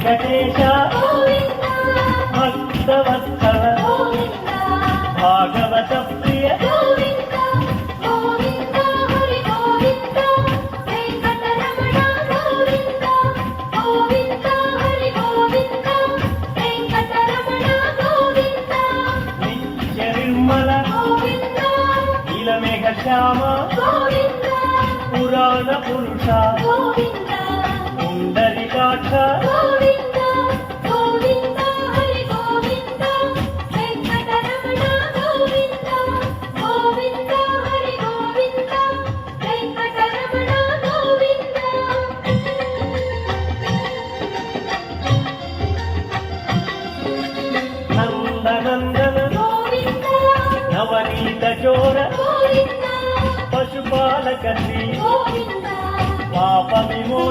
వెంకటేశ భక్తవత్సల భాగవత ప్రియ నిత్య నిర్మల నీలమేఘ శ్యామ పురాణ పురుష పుండరీకాక్ష నందనందన నవనీత చోర పశుపాలక శ్రీ పాప విమోచన